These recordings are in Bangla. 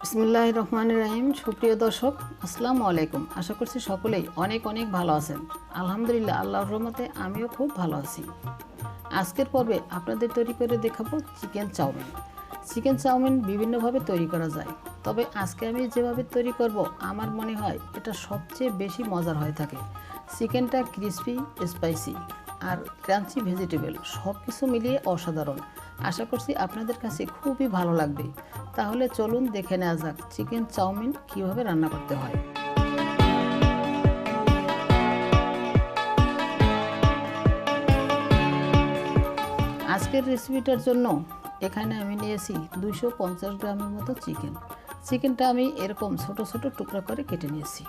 বিসমিল্লাহির রহমানির রহিম। সুপ্রিয় দর্শক, আসসালামু আলাইকুম। আশা করছি সকলেই অনেক ভালো আছেন। আলহামদুলিল্লাহ, আল্লাহর রহমতে আমিও খুব ভালো আছি। আজকের পর্বে আপনাদের তৈরি করে দেখাবো চিকেন চাউমিন। চিকেন চাউমিন বিভিন্নভাবে তৈরি করা যায়, তবে আজকে আমি যেভাবে তৈরি করব আমার মনে হয় এটা সবচেয়ে বেশি মজার হয়ে থাকে। চিকেনটা ক্রিসপি, স্পাইসি আর ক্রাঞ্চি, ভেজিটেবল সব কিছু মিলিয়ে অসাধারণ। আশা করছি আপনাদের কাছে খুবই ভালো লাগবে। তাহলে চলুন দেখে নেওয়া যাক চিকেন চাউমিন কীভাবে রান্না করতে হয়। আজকের রেসিপিটার জন্য এখানে আমি নিয়েছি 250 গ্রামের মতো চিকেনটা আমি এরকম ছোট ছোট টুকরা করে কেটে নিয়েছি।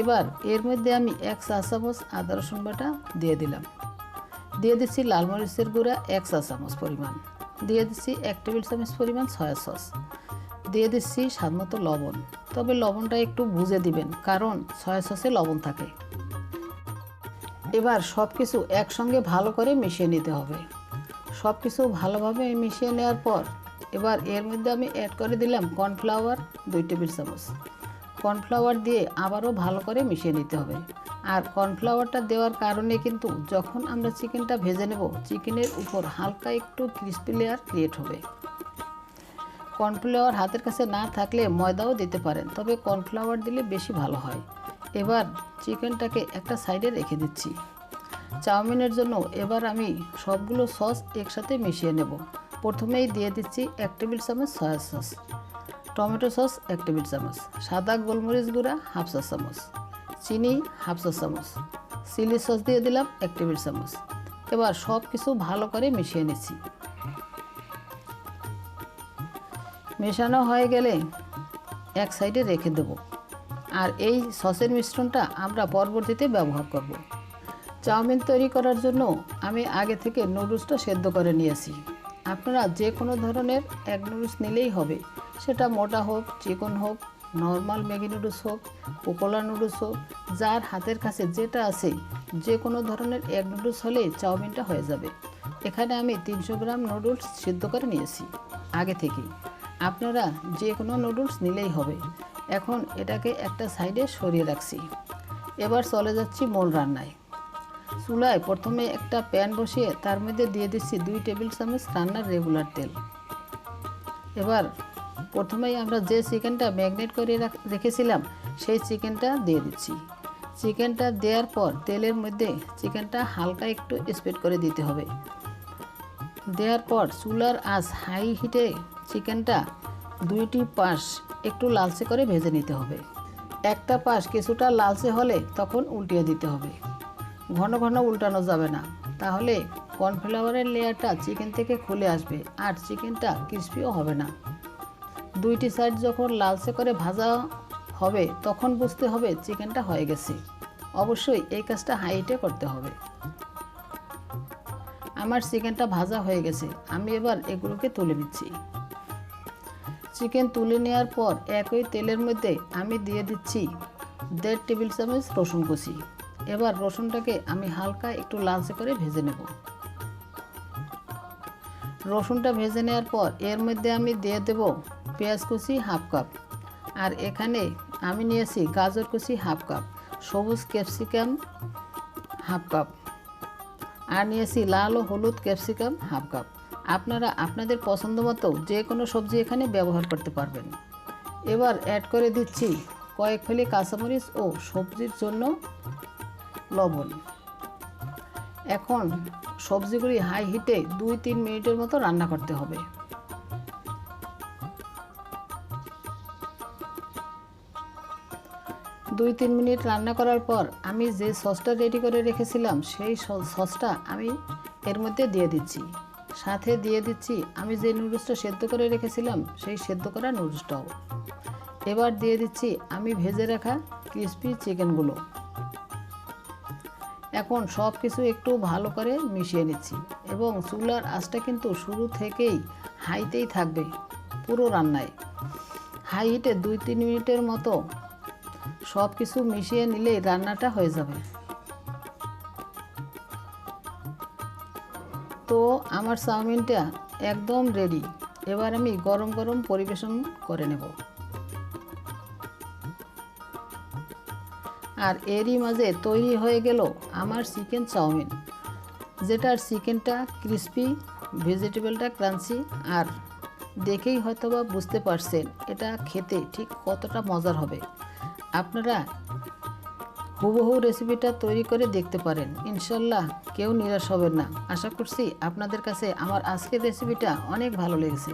এবার এর মধ্যে আমি 1 চা চামচ আদা রসুন বাটা দিয়ে দিলাম। দিয়ে দিচ্ছি লাল মরিচের গুঁড়া 1 চা চামচ পরিমাণ। দিয়ে দিচ্ছি 1 টেবিল চামচ পরিমাণ সয়া সস। দিয়ে দিচ্ছি স্বাদমতো লবণ, তবে লবণটা একটু বুঝে দিবেন কারণ সয়া সসে লবণ থাকে। এবার সব কিছু একসঙ্গে ভালো করে মিশিয়ে নিতে হবে। সব কিছু ভালোভাবে মিশিয়ে নেওয়ার পর এবার এর মধ্যে আমি অ্যাড করে দিলাম কর্নফ্লাওয়ার 2 টেবিল চামচ। কর্নফ্লাওয়ার দিয়ে আবারও ভালো করে মিশিয়ে নিতে হবে। আর কর্নফ্লাওয়ারটা দেওয়ার কারণে কিন্তু যখন আমরা চিকেনটা ভেজে নেব, চিকেনের উপর হালকা একটু ক্রিস্পি লেয়ার ক্রিয়েট হবে। কর্নফ্লাওয়ার হাতের কাছে না থাকলে ময়দাও দিতে পারেন, তবে কর্নফ্লাওয়ার দিলে বেশি ভালো হয়। এবার চিকেনটাকে একটা সাইডে রেখে দিচ্ছি। চাউমিনের জন্য এবার আমি সবগুলো সস একসাথে মিশিয়ে নেব। প্রথমেই দিয়ে দিচ্ছি 1 টেবিল চামচ soya sauce, tomato sauce 1 table চামচ, সাদা গোলমরিচ গুঁড়া 1/2 চা চামচ, চিনি 1/2 চা চামচ, চিলি সস দিয়ে দিলাম 1 টেবিল চামচ। এবার সব কিছু ভালো করে মিশিয়ে নিচ্ছি। মেশানো হয়ে গেলে এক সাইডে রেখে দেব। আর এই সসের মিশ্রণটা আমরা পরবর্তীতে ব্যবহার করব। চাউমিন তৈরি করার জন্য আমি আগে থেকে নুডলসটা সেদ্ধ করে নিয়েছি। আপনারা যে কোনো ধরনের এক নুডলস নিলেই হবে, সেটা মোটা হোক, চিকন হোক, নর্মাল ম্যাগি নুডলস হোক, পোকোলা নুডলস হোক, যার হাতের কাছে যেটা আছে যে কোনো ধরনের এক নুডলস হলেই চাউমিনটা হয়ে যাবে। এখানে আমি 300 গ্রাম নুডলস সিদ্ধ করে নিয়েছি আগে থেকেই। আপনারা যে কোনো নুডলস নিলেই হবে। এখন এটাকে একটা সাইডে সরিয়ে রাখছি। এবার চলে যাচ্ছি মূল রান্নায়। চুলায় প্রথমে একটা প্যান বসিয়ে তার মধ্যে দিয়ে দিচ্ছি 2 টেবিল চামচ রান্নার রেগুলার তেল। এবার প্রথমেই আমরা যে চিকেনটা ম্যারিনেট করে রেখেছিলাম সেই চিকেনটা দিয়ে দিচ্ছি। চিকেনটা দেওয়ার পর তেলের মধ্যে চিকেনটা হালকা একটু স্প্রেড করে দিতে হবে। দেওয়ার পর চুলার আঁচ হাই হিটে চিকেনটা 2টি পাশ একটু লালচে করে ভেজে নিতে হবে। একটা পাশ কিছুটা লালচে হলে তখন উল্টিয়ে দিতে হবে। ঘন ঘন উল্টানো যাবে না, তাহলে কর্নফ্লাওয়ারের লেয়ারটা চিকেন থেকে খুলে আসবে আর চিকেনটা ক্রিস্পিও হবে না। 2টি সাইড যখন লালচে করে ভাজা হবে তখন বুঝতে হবে চিকেনটা হয়ে গেছে। অবশ্যই এই কাজটা হাই হিটে করতে হবে। আমার চিকেনটা ভাজা হয়ে গেছে, আমি এবার এগুলোকে তুলে নিচ্ছি। চিকেন তুলে নেওয়ার পর একই তেলের মধ্যে আমি দিয়ে দিচ্ছি 1.5 টেবিল চামচ রসুন কুচি। এবার রসুনটাকে আমি হালকা একটু লালচে করে ভেজে নেব। রসুনটা ভেজে নেওয়ার পর এর মধ্যে আমি দিয়ে দেব পেঁয়াজ কুচি 1/2 কাপ। আর এখানে আমি নিয়েছি গাজর কুচি 1/2 কাপ, সবুজ ক্যাপসিকাম 1/2 কাপ, আর নিয়েছি লাল ও হলুদ ক্যাপসিকাম 1/2 কাপ। আপনারা আপনাদের পছন্দ মতো যে কোনো সবজি এখানে ব্যবহার করতে পারবেন। এবার অ্যাড করে দিচ্ছি কয়েক ফালি কাঁচামরিচ ও সবজির জন্য লবণ। এখন সবজিগুলি হাই হিটে 2-3 মিনিটের মতো রান্না করতে হবে। 2-3 মিনিট রান্না করার পর আমি যে সসটা রেডি করে রেখেছিলাম সেই সসটা আমি এর মধ্যে দিয়ে দিচ্ছি। সাথে দিয়ে দিচ্ছি আমি যে নুডলসটা সেদ্ধ করে রেখেছিলাম সেই সেদ্ধ করা নুডলসটাও। এবার দিয়ে দিচ্ছি আমি ভেজে রাখা ক্রিস্পি চিকেনগুলো। এখন সব কিছু একটু ভালো করে মিশিয়ে নিচ্ছি এবং চুলার আঁচটা কিন্তু শুরু থেকেই হাইতেই থাকবে পুরো রান্নায়। হাই হিটে 2-3 মিনিটের মতো সব কিছু মিশিয়ে নিলেই রান্নাটা হয়ে যাবে। তো আমার চাউমিনটা একদম রেডি। এবার আমি গরম গরম পরিবেশন করে নেব। আর এরই মাঝে তৈরি হয়ে গেল আমার চিকেন চাউমিন, যেটার চিকেনটা ক্রিস্পি, ভেজিটেবলটা ক্রাঞ্চি, আর দেখেই হয়তোবা বুঝতে পারছেন এটা খেতে ঠিক কতটা মজার হবে। আপনারা হুবহু রেসিপিটা তৈরি করে দেখতে পারেন, ইনশাল্লাহ কেউ নিরাশ হবেন না। আশা করছি আপনাদের কাছে আমার আজকের রেসিপিটা অনেক ভালো লেগেছে।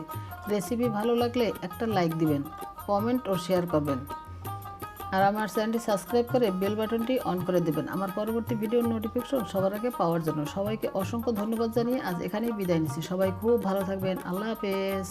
রেসিপি ভালো লাগলে একটা লাইক দিবেন, কমেন্ট ও শেয়ার করবেন, আর আমার চ্যানেলটি সাবস্ক্রাইব করে বেল বাটনটি অন করে দেবেন আমার পরবর্তী ভিডিওর নোটিফিকেশন সবার আগে পাওয়ার জন্য। সবাইকে অসংখ্য ধন্যবাদ জানিয়ে আজ এখানেই বিদায় নিচ্ছি। সবাই খুব ভালো থাকবেন। আল্লাহ হাফেজ।